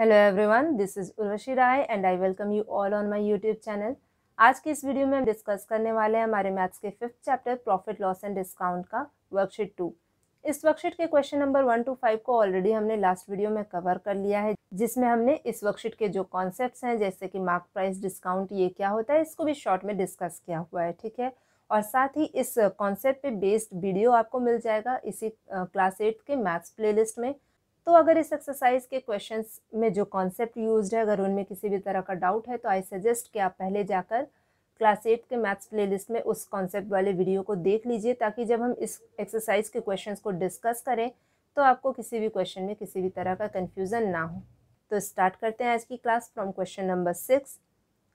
Hello everyone, this is Urvashi Rai and I welcome you all on my YouTube channel. आज की इस video में हम डिस्कस करने वाले हैं हमारे मैथ्स के 5th chapter profit loss and discount का वर्कशीट 2। इस वर्कशीट के क्वेश्चन नंबर 1 to 5 को ऑलरेडी हमने लास्ट वीडियो में कवर कर लिया है, जिसमें हमने इस वर्कशीट के जो कॉन्सेप्ट्स हैं जैसे कि मार्क प्राइस, डिस्काउंट, ये क्या होता है, इसको भी शॉर्ट में डिस्कस किया हुआ है। ठीक है, और साथ ही इस कॉन्सेप्ट पे बेस्ड वीडियो आपको मिल जाएगा इसी क्लास 8 के मैथ्स प्लेलिस्ट में। तो अगर इस एक्सरसाइज के क्वेश्चंस में जो कॉन्सेप्ट यूज्ड है, अगर उनमें किसी भी तरह का डाउट है तो आई सजेस्ट कि आप पहले जाकर क्लास 8 के मैथ्स प्लेलिस्ट में उस कॉन्सेप्ट वाले वीडियो को देख लीजिए, ताकि जब हम इस एक्सरसाइज के क्वेश्चंस को डिस्कस करें तो आपको किसी भी क्वेश्चन में किसी भी तरह का कन्फ्यूज़न ना हो। तो स्टार्ट करते हैं आज की class from question number 6।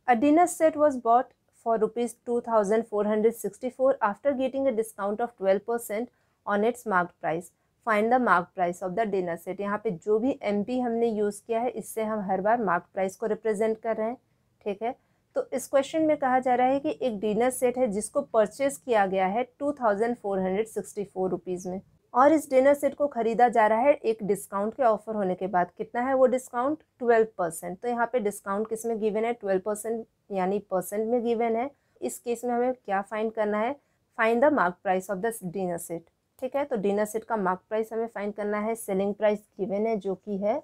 A dinner set was bought for ₹2,464 after getting a discount of 12% on it's marked price. Find the mark price of the dinner set. यहाँ पे जो भी MP हमने यूज़ किया है, इससे हम हर बार मार्क प्राइस को रिप्रेजेंट कर रहे हैं। ठीक है, तो इस क्वेश्चन में कहा जा रहा है कि एक डिनर सेट है जिसको परचेज किया गया है 2,464 रुपीज़ में, और इस डिनर सेट को खरीदा जा रहा है एक डिस्काउंट के ऑफर होने के बाद। कितना है वो डिस्काउंट? 12%। तो यहाँ पे डिस्काउंट किस में गिवन है? 12%, यानी परसेंट में गिवन है। इस केस में हमें क्या फाइंड करना है? Find the mark price of the dinner set. ठीक है, तो डिनर सेट का मार्क प्राइस हमें फाइंड करना है। सेलिंग प्राइस गिवन है जो कि है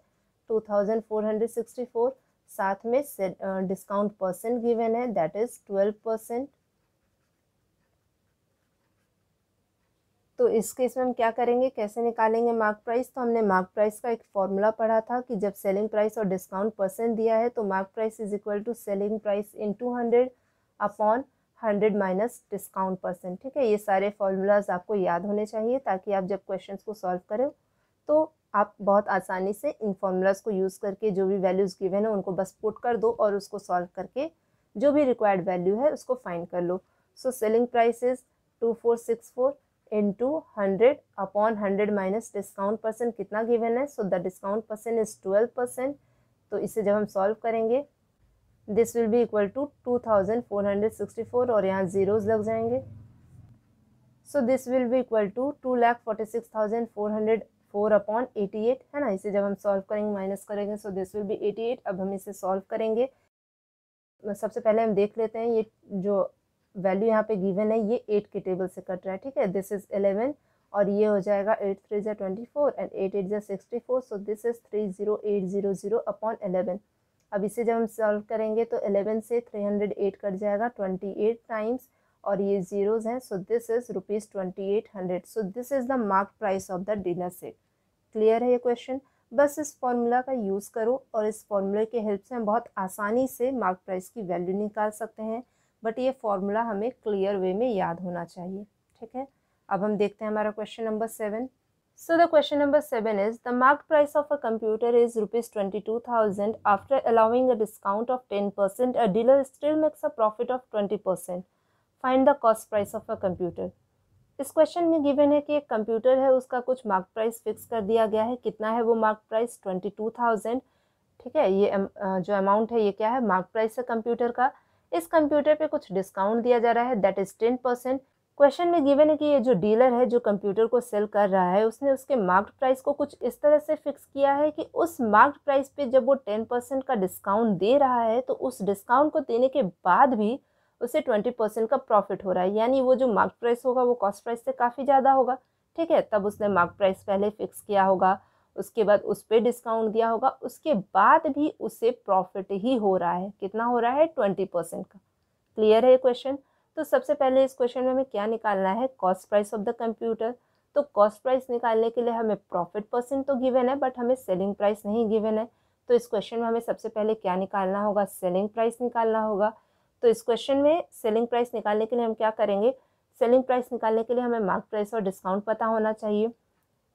2,464, साथ में डिस्काउंट परसेंट गिवन है, दैट इज 12%। तो इस केस में हम क्या करेंगे, कैसे निकालेंगे मार्क प्राइस? तो हमने मार्क प्राइस का एक फॉर्मूला पढ़ा था कि जब सेलिंग प्राइस और डिस्काउंट परसेंट दिया है तो mark price is equal to selling price into 100 upon 100 minus discount percent. ठीक है, ये सारे फॉर्मूलाज आपको याद होने चाहिए ताकि आप जब क्वेश्चंस को सॉल्व करें तो आप बहुत आसानी से इन फॉर्मूलाज को यूज़ करके जो भी वैल्यूज़ गिवन है उनको बस पुट कर दो और उसको सॉल्व करके जो भी रिक्वायर्ड वैल्यू है उसको फाइंड कर लो। So selling price is 2464 into 100 upon 100 minus discount percent. कितना गिवन है? So the discount percent is 12%। तो इसे जब हम सॉल्व करेंगे this will be equal to 2,464 और यहाँ जीरोज लग जाएंगे। So this will be equal to 2,46,404 upon 88, है ना। इसे जब हम सॉल्व करेंगे माइनस करेंगे सो दिस विल बी 88। अब हम इसे सॉल्व करेंगे। सबसे पहले हम देख लेते हैं ये जो वैल्यू यहाँ पे गिवन है ये 8 के टेबल से कट रहा है। ठीक है, दिस इज 11 और ये हो जाएगा 8 3 जा 24 एंड 8 8 जा 64। सो दिस इज 30800 अपॉन 11। अब इसे जब हम सॉल्व करेंगे तो 11 से 308 कट जाएगा 28 टाइम्स और ये जीरोज हैं। सो this is ₹2800। So this is the mark price of the dinner set. Clear है ये क्वेश्चन? बस इस फॉर्मूला का यूज़ करो और इस फॉर्मूले के हेल्प से हम बहुत आसानी से मार्क प्राइस की वैल्यू निकाल सकते हैं, बट ये फॉर्मूला हमें क्लियर वे में याद होना चाहिए। ठीक है, अब हम देखते हैं हमारा question number 7। So the question number 7 is the marked price of a computer is ₹22,000 after allowing a discount of 10%. A dealer still makes a profit of 20%. Find the cost price of a computer. इस question में given है कि एक computer है, उसका कुछ mark price fix कर दिया गया है। कितना है वो मार्क प्राइस? 22,000। ठीक है, ये जो अमाउंट है ये क्या है? मार्क प्राइस है कंप्यूटर का। इस कंप्यूटर पे कुछ डिस्काउंट दिया जा रहा है, दैट इज 10%। क्वेश्चन में गिवन है कि ये जो डीलर है जो कंप्यूटर को सेल कर रहा है उसने उसके मार्क्ड प्राइस को कुछ इस तरह से फिक्स किया है कि उस मार्क्ड प्राइस पे जब वो 10% का डिस्काउंट दे रहा है तो उस डिस्काउंट को देने के बाद भी उसे 20% का प्रॉफिट हो रहा है, यानी वो जो मार्क प्राइस होगा वो कॉस्ट प्राइस से काफ़ी ज़्यादा होगा। ठीक है, तब उसने मार्क प्राइस पहले फिक्स किया होगा, उसके बाद उस पर डिस्काउंट दिया होगा, उसके बाद भी उसे प्रॉफिट ही हो रहा है। कितना हो रहा है? 20% का। क्लियर है ये क्वेश्चन? तो सबसे पहले इस क्वेश्चन में हमें क्या निकालना है? Cost price of the computer. तो कॉस्ट प्राइस निकालने के लिए हमें प्रॉफिट परसेंट तो गिवन है बट हमें सेलिंग प्राइस नहीं गिवन है। तो इस क्वेश्चन में हमें सबसे पहले क्या निकालना होगा? सेलिंग प्राइस निकालना होगा। तो इस क्वेश्चन में सेलिंग प्राइस निकालने के लिए हम क्या करेंगे? सेलिंग प्राइस निकालने के लिए हमें मार्क प्राइस और डिस्काउंट पता होना चाहिए।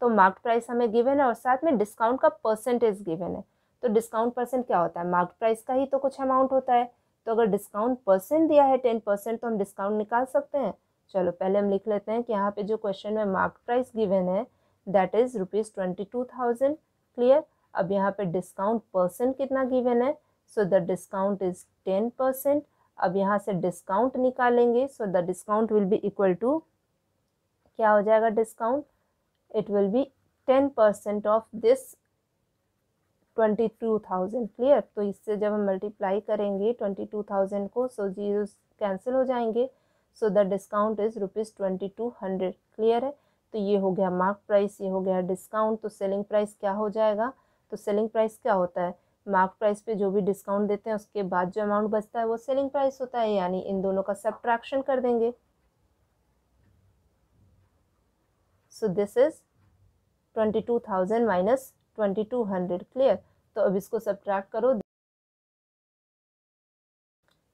तो मार्क प्राइस हमें गिवन है और साथ में डिस्काउंट का परसेंटेज गिवन है। तो डिस्काउंट परसेंट क्या होता है? मार्क प्राइस का ही तो कुछ अमाउंट होता है। तो अगर डिस्काउंट परसेंट दिया है 10% तो हम डिस्काउंट निकाल सकते हैं। चलो पहले हम लिख लेते हैं कि यहाँ पे जो क्वेश्चन में मार्क प्राइस गिवन है दैट इज ₹22,000। क्लियर? अब यहाँ पे डिस्काउंट परसेंट कितना गिवन है? So the discount is 10%। अब यहाँ से डिस्काउंट निकालेंगे so the discount will be equal to, क्या हो जाएगा discount? It will be 10% of this 22,000। Clear. तो इससे जब हम मल्टीप्लाई करेंगे 22,000 को, सो जीरो कैंसिल हो जाएंगे, सो द डिस्काउंट इज ₹2200। क्लियर है। तो ये हो गया मार्क प्राइस, ये हो गया डिस्काउंट। तो सेलिंग प्राइस क्या हो जाएगा, तो सेलिंग प्राइस क्या होता है, मार्क प्राइस पे जो भी डिस्काउंट देते हैं उसके बाद जो अमाउंट बचता है वो सेलिंग प्राइस होता है, यानी इन दोनों का सब्ट्रैक्शन कर देंगे। सो दिस इज 22,000 माइनस 2200। क्लियर। तो अब इसको सब्ट्रैक्ट करो,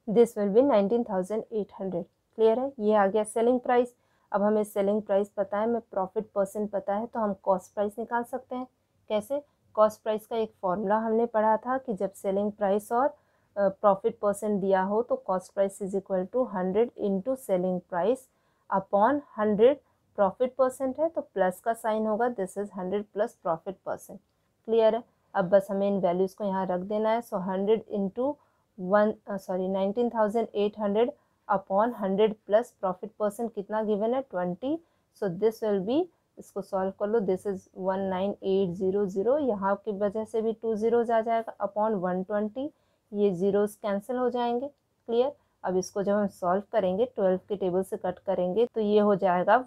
दिस विल बी 19,800। क्लियर है। ये आ गया सेलिंग प्राइस। अब हमें सेलिंग प्राइस पता है, हमें प्रॉफिट परसेंट पता है, तो हम कॉस्ट प्राइस निकाल सकते हैं। कैसे, कॉस्ट प्राइस का एक फॉर्मूला हमने पढ़ा था कि जब सेलिंग प्राइस और प्रॉफिट परसेंट दिया हो तो cost price is equal to 100 into selling price upon 100 profit percent है, तो प्लस का साइन होगा, this is 100 plus profit percent. Clear है। अब बस हमें इन वैल्यूज़ को यहाँ रख देना है। सो 100 into 19,800 upon 100 plus profit percent कितना गिवन है, 20। सो दिस विल बी, इसको सॉल्व कर लो, दिस इज 19800। यहाँ की वजह से भी 2 zeros आ जाएगा अपॉन 120, ये जीरोस कैंसिल हो जाएंगे। क्लियर। अब इसको जब हम सॉल्व करेंगे 12 के टेबल से कट करेंगे तो ये हो जाएगा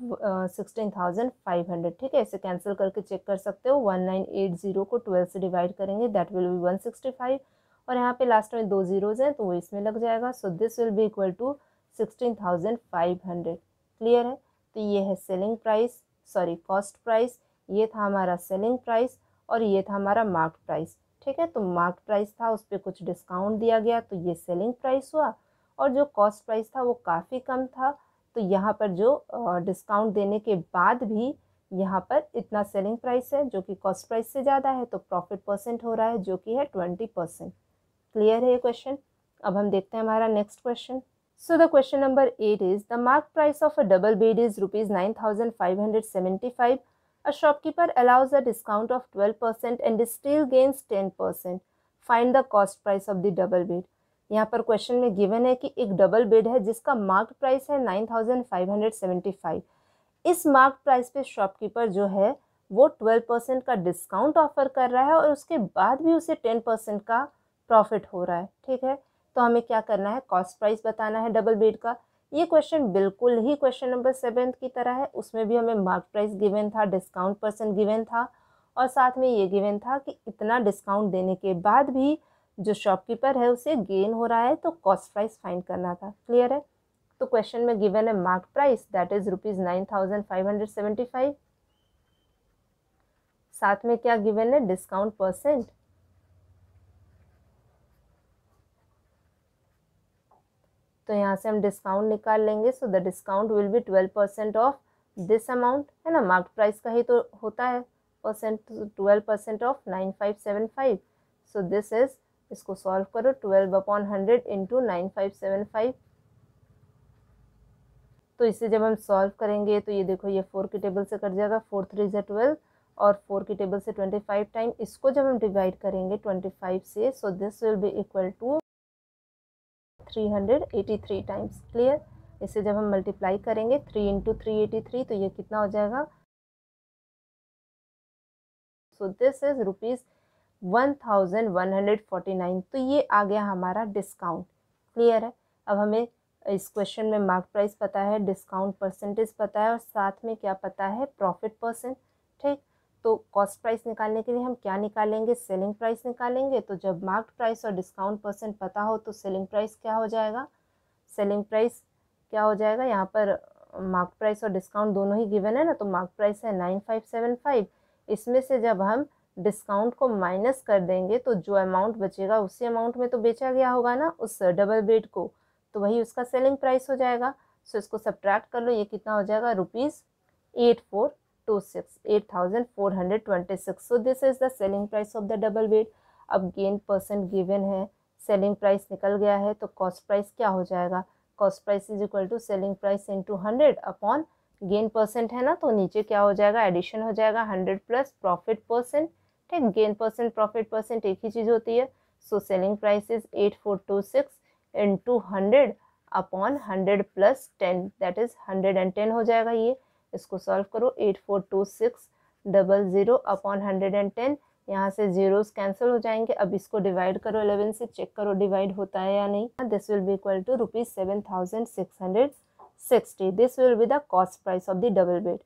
16,500। ठीक है, इसे कैंसिल करके चेक कर सकते हो। 1980 को 12 से डिवाइड करेंगे, दैट विल बी 165, और यहाँ पे लास्ट में 2 zeros हैं तो वो इसमें लग जाएगा। So this will be equal to 16,500। Clear है। तो ये है selling price, sorry cost price, ये था हमारा सेलिंग प्राइस और ये था हमारा मार्क प्राइस। ठीक है। तो मार्क प्राइस था, उस पर कुछ डिस्काउंट दिया गया तो ये सेलिंग प्राइस हुआ, और जो कॉस्ट प्राइस था वो काफ़ी कम था, तो यहाँ पर जो डिस्काउंट देने के बाद भी यहाँ पर इतना सेलिंग प्राइस है जो कि कॉस्ट प्राइस से ज़्यादा है, तो प्रॉफिट परसेंट हो रहा है जो कि है 20%। क्लियर है ये क्वेश्चन। अब हम देखते हैं हमारा next question. So the question number 8 is the mark price of a double bed is ₹9,575. A shopkeeper allows a discount of 12% and still gains 10%. Find the cost price of the double bed. यहाँ पर question में given है कि एक double bed है जिसका mark price है 9,575। इस मार्क प्राइस पे शॉपकीपर जो है वो 12% का डिस्काउंट ऑफर कर रहा है और उसके बाद भी उसे 10% का प्रॉफिट हो रहा है। ठीक है। तो हमें क्या करना है, कॉस्ट प्राइस बताना है डबल बेड का। ये क्वेश्चन बिल्कुल ही क्वेश्चन नंबर 7 की तरह है, उसमें भी हमें मार्क प्राइस गिवन था, डिस्काउंट परसेंट गिवन था, और साथ में ये गिवन था कि इतना डिस्काउंट देने के बाद भी जो शॉपकीपर है उसे गेन हो रहा है, तो कॉस्ट प्राइस फाइंड करना था। क्लियर है। तो क्वेश्चन में गिवन है मार्क प्राइस दैट इज ₹9,575, साथ में क्या गिवन है, डिस्काउंट परसेंट। तो यहाँ से हम डिस्काउंट निकाल लेंगे। सो the discount will B 12% of this amount, है ना, मार्क प्राइस का ही तो होता है percent, 12% of 9,575। So this is, इसको सॉल्व करो, 12/100 इंटू 9,575। तो इसे जब हम सॉल्व करेंगे तो ये देखो, ये 4 की टेबल से कट जाएगा, 4 3 ज़ा 12, और 4 की टेबल से 25 टाइम, इसको जब हम डिवाइड करेंगे 25 से, so this will be equal to 383 times. Clear. इसे जब हम मल्टीप्लाई करेंगे 3 इंटू 383, तो ये कितना हो जाएगा, सो दिस इज ₹1,149। तो ये आ गया हमारा डिस्काउंट। क्लियर है। अब हमें इस क्वेश्चन में मार्क प्राइस पता है, डिस्काउंट परसेंटेज पता है, और साथ में क्या पता है, प्रॉफिट परसेंट। ठीक। तो कॉस्ट प्राइस निकालने के लिए हम क्या निकालेंगे, सेलिंग प्राइस निकालेंगे। तो जब मार्क प्राइस और डिस्काउंट परसेंट पता हो तो सेलिंग प्राइस क्या हो जाएगा, सेलिंग प्राइस क्या हो जाएगा, यहाँ पर मार्क प्राइस और डिस्काउंट दोनों ही गिवन है ना, तो मार्क प्राइस है 9,575, इसमें से जब हम डिस्काउंट को माइनस कर देंगे तो जो अमाउंट बचेगा उसी अमाउंट में तो बेचा गया होगा ना उस डबल बेड को, तो वही उसका सेलिंग प्राइस हो जाएगा। सो इसको सब्ट्रैक्ट कर लो, ये कितना हो जाएगा, ₹8,426। So this is the selling price of the double bed. अब गेन परसेंट गिवन है, सेलिंग प्राइस निकल गया है, तो कॉस्ट प्राइस क्या हो जाएगा, cost price is equal to selling price into 100 upon gain percent है ना, तो नीचे क्या हो जाएगा, एडिशन हो जाएगा 100 प्लस प्रॉफिट परसेंट। ठीक, गेन परसेंट प्रॉफिट परसेंट एक ही चीज़ होती है। सो selling price is 8426 into 100 upon 100 plus 10, that is 110 हो जाएगा। ये इसको सॉल्व करो, 842600 अपॉन 110, यहाँ से जीरोस कैंसिल हो जाएंगे। अब इसको डिवाइड करो 11 से, चेक करो डिवाइड होता है या नहीं। This will be equal to ₹7,660। This will be the cost price of the double bed.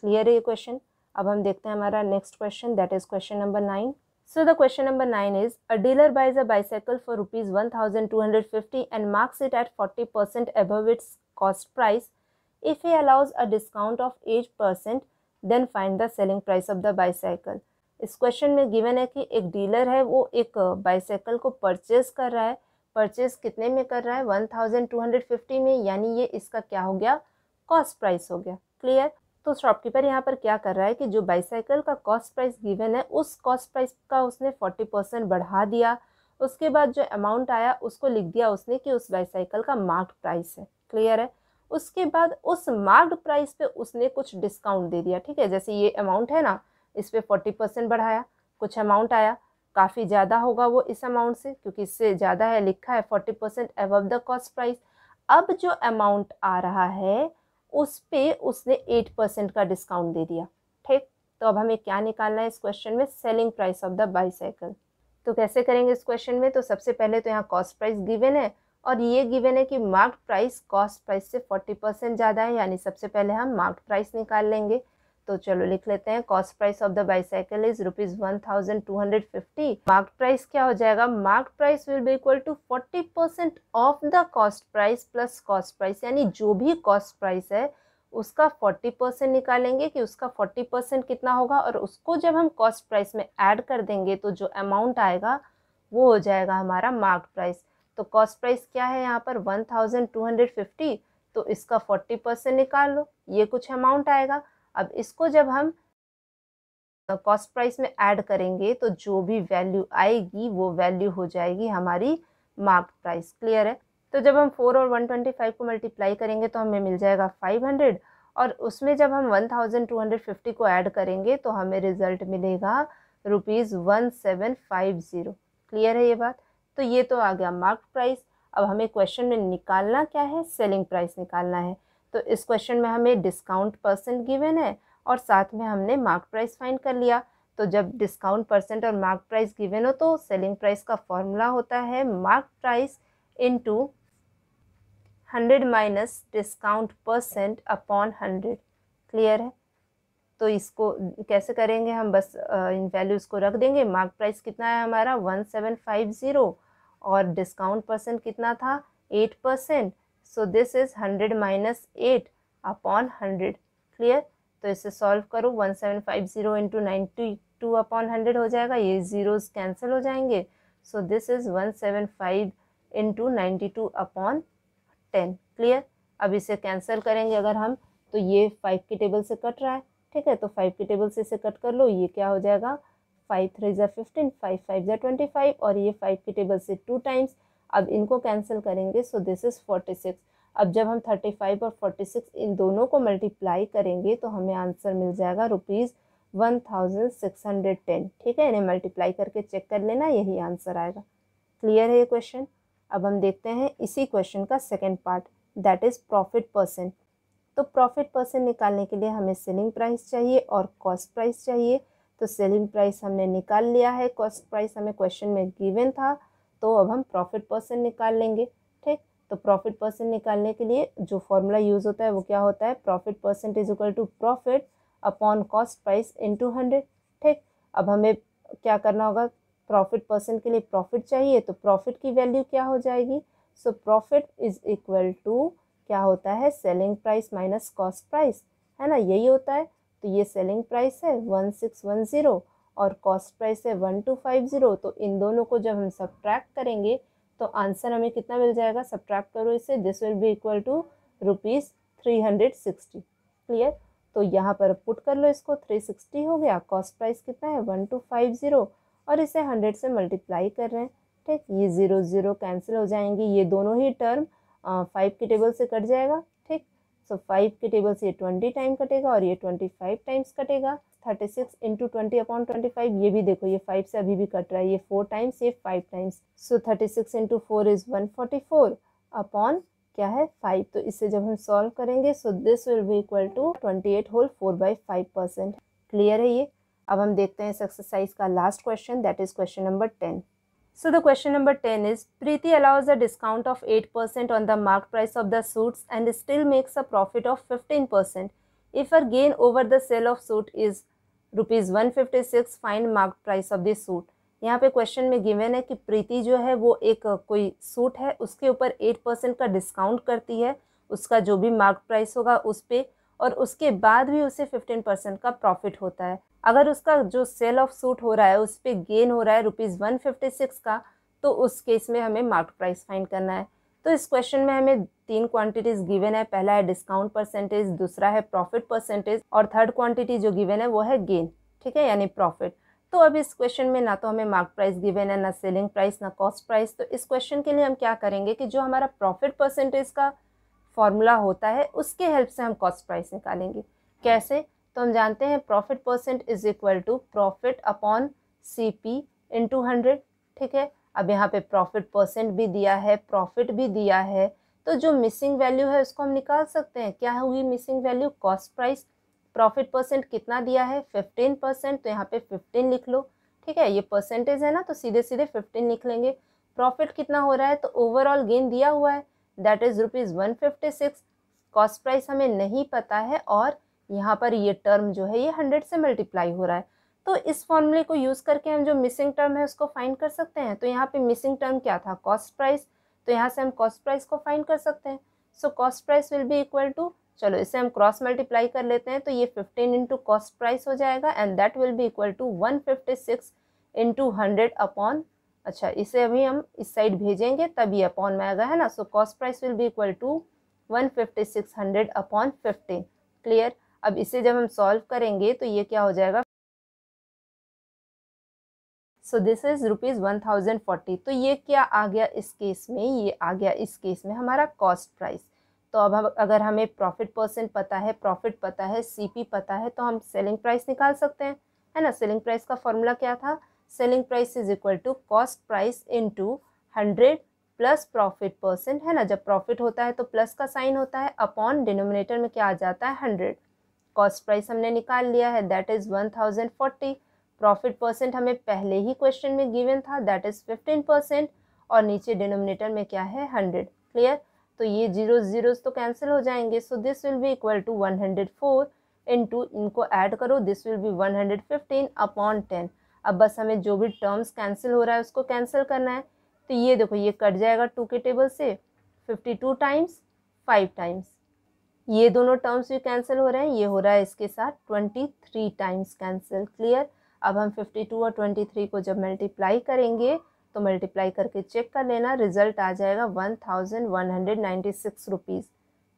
Clear है ये क्वेश्चन। अब हम देखते हैं हमारा next question, that is question number 9. So the question number 9 is, a dealer buys a bicycle for ₹1,250 and marks it at 40% above its cost price. If he allows a discount of 8%, then find the selling price of the bicycle. इस question में given है कि एक dealer है, वो एक bicycle को purchase कर रहा है। परचेज कितने में कर रहा है? 1250 में, यानी ये इसका क्या हो गया? कॉस्ट प्राइस हो गया। क्लियर। तो शॉपकीपर यहाँ पर क्या कर रहा है कि जो बाइसाइकिल का कॉस्ट प्राइस गिवन है, उस कॉस्ट प्राइस का उसने 40% बढ़ा दिया। उसके बाद जो अमाउंट आया उसको लिख दिया उसने कि उस बाइसाइकिल का मार्क्ड प्राइस है। क्लियर है। उसके बाद उस मार्क्ड प्राइस पे उसने कुछ डिस्काउंट दे दिया। ठीक है, जैसे ये अमाउंट है ना, इस पे 40% बढ़ाया, कुछ अमाउंट आया, काफ़ी ज़्यादा होगा वो इस अमाउंट से, क्योंकि इससे ज़्यादा है, लिखा है 40% अबव द कॉस्ट प्राइस। अब जो अमाउंट आ रहा है उस पे उसने 8% का डिस्काउंट दे दिया। ठीक, तो अब हमें क्या निकालना है इस क्वेश्चन में? Selling price of the bicycle. तो कैसे करेंगे इस क्वेश्चन में? तो सबसे पहले तो यहाँ कॉस्ट प्राइस गिवन है और ये गिवन है कि मार्क्ड प्राइस कॉस्ट प्राइस से 40% ज़्यादा है, यानी सबसे पहले हम मार्क्ड प्राइस निकाल लेंगे। तो चलो लिख लेते हैं, cost price of the bicycle is ₹1,250। Marked price क्या हो जाएगा? Marked price will be equal to 40% of the cost price plus cost price, यानी जो भी कॉस्ट प्राइस है उसका 40% निकालेंगे कि उसका 40% कितना होगा, और उसको जब हम कॉस्ट प्राइस में ऐड कर देंगे तो जो अमाउंट आएगा वो हो जाएगा हमारा मार्क्ड प्राइस। तो कॉस्ट प्राइस क्या है यहाँ पर? 1250, तो इसका 40% निकाल लो, ये कुछ अमाउंट आएगा। अब इसको जब हम कॉस्ट प्राइस में ऐड करेंगे तो जो भी वैल्यू आएगी वो वैल्यू हो जाएगी हमारी मार्क्ड प्राइस। क्लियर है। तो जब हम 4 और 125 को मल्टीप्लाई करेंगे तो हमें मिल जाएगा 500, और उसमें जब हम 1250 को ऐड करेंगे तो हमें रिजल्ट मिलेगा ₹1750। क्लियर है ये बात। तो ये तो आ गया मार्क्ड प्राइस। अब हमें क्वेश्चन में निकालना क्या है? सेलिंग प्राइस निकालना है। तो इस क्वेश्चन में हमें डिस्काउंट परसेंट गिवन है और साथ में हमने मार्क प्राइस फाइंड कर लिया। तो जब डिस्काउंट परसेंट और मार्क प्राइस गिवन हो तो सेलिंग प्राइस का फॉर्मूला होता है mark price into 100 minus discount percent upon 100। Clear है। तो इसको कैसे करेंगे हम? बस इन वैल्यूज़ को रख देंगे। मार्क प्राइस कितना है हमारा? 1750, और डिस्काउंट परसेंट कितना था? 8%। सो this is 100 minus 8 upon 100। Clear. तो इसे सॉल्व करो, 1750 इंटू 92 अपॉन 100 हो जाएगा, ये जीरोस कैंसिल हो जाएंगे। So this is 175 into 92 upon 10। Clear. अब इसे कैंसिल करेंगे अगर हम, तो ये 5 की टेबल से कट रहा है। ठीक है, तो 5 की टेबल से इसे कट कर लो, ये क्या हो जाएगा? 5 3 ज़ा 15, 5 5 ज़ा 25, और ये 5 की टेबल से 2 टाइम्स। अब इनको कैंसिल करेंगे, सो दिस इज 46। अब जब हम 35 और 46 इन दोनों को मल्टीप्लाई करेंगे तो हमें आंसर मिल जाएगा ₹1610। ठीक है, इन्हें मल्टीप्लाई करके चेक कर लेना, यही आंसर आएगा। क्लियर है ये क्वेश्चन। अब हम देखते हैं इसी क्वेश्चन का second part, that is profit percent. तो प्रॉफिट परसेंट निकालने के लिए हमें सेलिंग प्राइस चाहिए और कॉस्ट प्राइस चाहिए। तो सेलिंग प्राइस हमने निकाल लिया है, कॉस्ट प्राइस हमें क्वेश्चन में गिवन था, तो अब हम प्रॉफिट परसेंट निकाल लेंगे। ठीक, तो प्रॉफिट परसेंट निकालने के लिए जो फॉर्मूला यूज़ होता है वो क्या होता है? Profit percent is equal to profit upon cost price into 100। ठीक, अब हमें क्या करना होगा? प्रॉफिट परसेंट के लिए प्रॉफिट चाहिए, तो प्रॉफिट की वैल्यू क्या हो जाएगी? So profit is equal to क्या होता है? Selling price minus cost price, है ना, यही होता है। तो ये सेलिंग प्राइस है 1610 और कॉस्ट प्राइस है 1250। तो इन दोनों को जब हम सब्ट्रैक्ट करेंगे तो आंसर हमें कितना मिल जाएगा? सब्ट्रैक्ट करो इसे, this will be equal to ₹360। Clear. तो यहाँ पर पुट कर लो इसको, 360 हो गया, कॉस्ट प्राइस कितना है? 1250, और इसे 100 से मल्टीप्लाई कर रहे हैं। ठीक, ये 0 0 कैंसिल हो जाएंगी, ये दोनों ही टर्म 5 की टेबल से कट जाएगा। ठीक, सो 5 की टेबल से ये 20 टाइम कटेगा और ये 25 टाइम्स कटेगा। 36 इंटू 20 अपॉन 25, ये भी देखो ये 5 से अभी भी कट रहा है, ये 4 टाइम्स, ये 5 times. So 36 into 4 is 144 upon क्या है? 5। तो इसे जब हम सॉल्व करेंगे, so this will be equal to 28 whole 4/5%। Clear है ये। अब हम देखते हैं इस एक्सरसाइज का last question, that is question number 10. So the question number 10 is, Preeti allows a discount of 8% on the marked price of the suits and still makes a profit of 15%. If her gain over the sale of suit is rupees 156, find marked price of the suit. यहाँ पे question में given है कि प्रीति जो है वो एक कोई सूट है, उसके ऊपर 8% का डिस्काउंट करती है, उसका जो भी मार्क प्राइस होगा उस पर, और उसके बाद भी उसे 15% का प्रॉफिट होता है. अगर उसका जो सेल ऑफ सूट हो रहा है उस पर गेन हो रहा है रुपीज़ 156 का, तो उस केस में हमें मार्क प्राइस फाइंड करना है. तो इस क्वेश्चन में हमें 3 क्वांटिटीज़ गिवन है. पहला है डिस्काउंट परसेंटेज, दूसरा है प्रॉफिट परसेंटेज, और थर्ड क्वांटिटी जो गिवन है वो है गेन. ठीक है, यानी प्रॉफिट. तो अब इस क्वेश्चन में ना तो हमें मार्क प्राइस गिवन है, ना सेलिंग प्राइस, ना कॉस्ट प्राइस. तो इस क्वेश्चन के लिए हम क्या करेंगे कि जो हमारा प्रॉफिट परसेंटेज का फॉर्मूला होता है उसके हेल्प से हम कॉस्ट प्राइस निकालेंगे. कैसे? तो हम जानते हैं profit percent is equal to profit upon CP into 100. ठीक है, अब यहाँ पे प्रॉफिट परसेंट भी दिया है, प्रॉफिट भी दिया है, तो जो मिसिंग वैल्यू है उसको हम निकाल सकते हैं. क्या होगी missing value? Cost price. Profit percent कितना दिया है? 15%, तो यहाँ पे 15 लिख लो. ठीक है, ये परसेंटेज है ना, तो सीधे सीधे 15 लिख लेंगे. प्रॉफिट कितना हो रहा है? तो ओवरऑल गेन दिया हुआ है, that is rupees 156. Cost price हमें नहीं पता है, और यहाँ पर ये टर्म जो है ये 100 से मल्टीप्लाई हो रहा है. तो इस फॉर्मूले को यूज़ करके हम जो मिसिंग टर्म है उसको फाइंड कर सकते हैं. तो यहाँ पे मिसिंग टर्म क्या था? Cost price. तो यहाँ से हम कॉस्ट प्राइस को फाइंड कर सकते हैं. So cost price will be equal to, चलो इसे हम क्रॉस मल्टीप्लाई कर लेते हैं, तो ये 15 इंटू कॉस्ट प्राइस हो जाएगा, and that will be equal to 156 into 100 upon, अच्छा इसे अभी हम इस साइड भेजेंगे तब ये अपॉन में आएगा, है ना. So cost price will be equal to 156 100 upon 15. Clear? अब इसे जब हम सॉल्व करेंगे तो ये क्या हो जाएगा? So this is rupees 1040. तो ये क्या आ गया इस केस में? ये आ गया इस केस में हमारा कॉस्ट प्राइस. तो अब अगर हमें प्रॉफिट परसेंट पता है, प्रॉफिट पता है, CP पता है, तो हम सेलिंग प्राइस निकाल सकते हैं, है ना. सेलिंग प्राइस का फॉर्मूला क्या था? Selling price is equal to cost price into 100 plus profit percent, है ना. जब प्रॉफिट होता है तो प्लस का साइन होता है, अपॉन डिनोमिनेटर में क्या आ जाता है? 100. कॉस्ट प्राइस हमने निकाल लिया है, दैट इज 1040. प्रॉफिट परसेंट हमें पहले ही क्वेश्चन में गिवन था, दैट इज 15%, और नीचे डिनोमिनेटर में क्या है? 100. क्लियर? तो ये जीरोज तो कैंसिल हो जाएंगे. So this will be equal to 104 into, इनको ऐड करो, दिस विल बी 115 अपॉन 10. अब बस हमें जो भी टर्म्स कैंसिल हो रहा है उसको कैंसिल करना है. तो ये देखो ये कट जाएगा 2 के टेबल से, 52 टाइम्स 5 टाइम्स, ये दोनों टर्म्स भी कैंसिल हो रहे हैं, ये हो रहा है इसके साथ 23 टाइम्स कैंसिल. क्लियर? अब हम 52 और 23 को जब मल्टीप्लाई करेंगे तो मल्टीप्लाई करके चेक कर लेना, रिजल्ट आ जाएगा 1196 रुपीज़.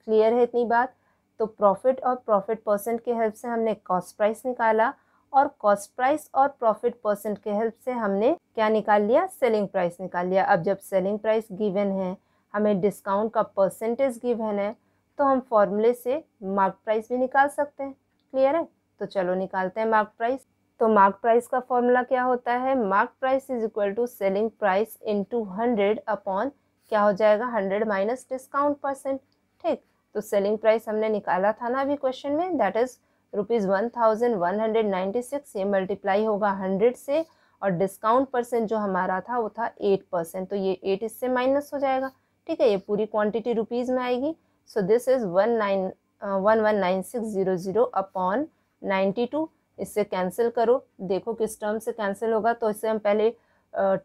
क्लियर है इतनी बात? तो प्रॉफिट और प्रॉफिट परसेंट के हेल्प से हमने कॉस्ट प्राइस निकाला, और कॉस्ट प्राइस और प्रॉफिट परसेंट के हेल्प से हमने क्या निकाल लिया? सेलिंग प्राइस निकाल लिया. अब जब सेलिंग प्राइस गिवन है, हमें डिस्काउंट का परसेंटेज गिवन है, तो हम फॉर्मूले से मार्क प्राइस भी निकाल सकते हैं. क्लियर है? तो चलो निकालते हैं मार्क प्राइस. तो मार्क प्राइस का फॉर्मूला क्या होता है? Mark price is equal to selling price into 100 upon क्या हो जाएगा? 100 माइनस डिस्काउंट परसेंट. ठीक, तो सेलिंग प्राइस हमने निकाला था ना अभी क्वेश्चन में, दैट इज रुपीज़ 1196. ये मल्टीप्लाई होगा 100 से, और डिस्काउंट परसेंट जो हमारा था वो था 8%, तो ये 8 इससे माइनस हो जाएगा. ठीक है, ये पूरी क्वांटिटी रुपीज़ में आएगी. सो दिस इज 119600 अपॉन 92. इससे कैंसिल करो, देखो किस टर्म से कैंसिल होगा. तो इससे हम पहले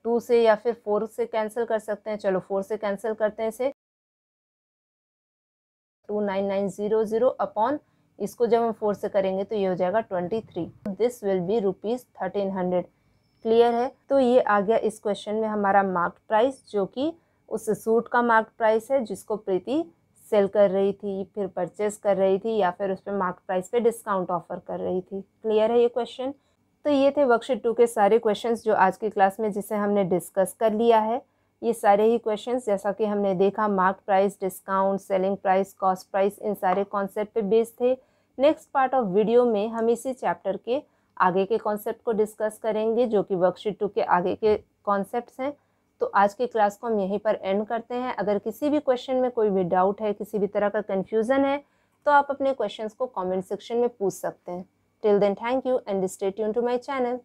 2 से या फिर 4 से कैंसिल कर सकते हैं. चलो 4 से कैंसिल करते हैं इसे, 29900 अपॉन, इसको जब हम 4 से करेंगे तो ये हो जाएगा 23. This will B rupees 1300. Clear है? तो ये आ गया इस क्वेश्चन में हमारा मार्क प्राइस, जो कि उस सूट का मार्क प्राइस है जिसको प्रीति सेल कर रही थी, फिर परचेस कर रही थी, या फिर उस पर मार्क प्राइस पे डिस्काउंट ऑफर कर रही थी. क्लियर है ये क्वेश्चन? तो ये थे वर्कशीट 2 के सारे क्वेश्चंस जो आज की क्लास में जिसे हमने डिस्कस कर लिया है. ये सारे ही क्वेश्चंस जैसा कि हमने देखा, mark price, discount, selling price, cost price, इन सारे कॉन्सेप्ट पे बेस्ड थे. नेक्स्ट पार्ट ऑफ वीडियो में हम इसी चैप्टर के आगे के कॉन्सेप्ट को डिस्कस करेंगे, जो कि वर्कशीट 2 के आगे के कॉन्सेप्ट्स हैं. तो आज की क्लास को हम यहीं पर एंड करते हैं. अगर किसी भी क्वेश्चन में कोई भी डाउट है, किसी भी तरह का कन्फ्यूज़न है, तो आप अपने क्वेश्चंस को कमेंट सेक्शन में पूछ सकते हैं. Till then, thank you and stay tuned to my channel.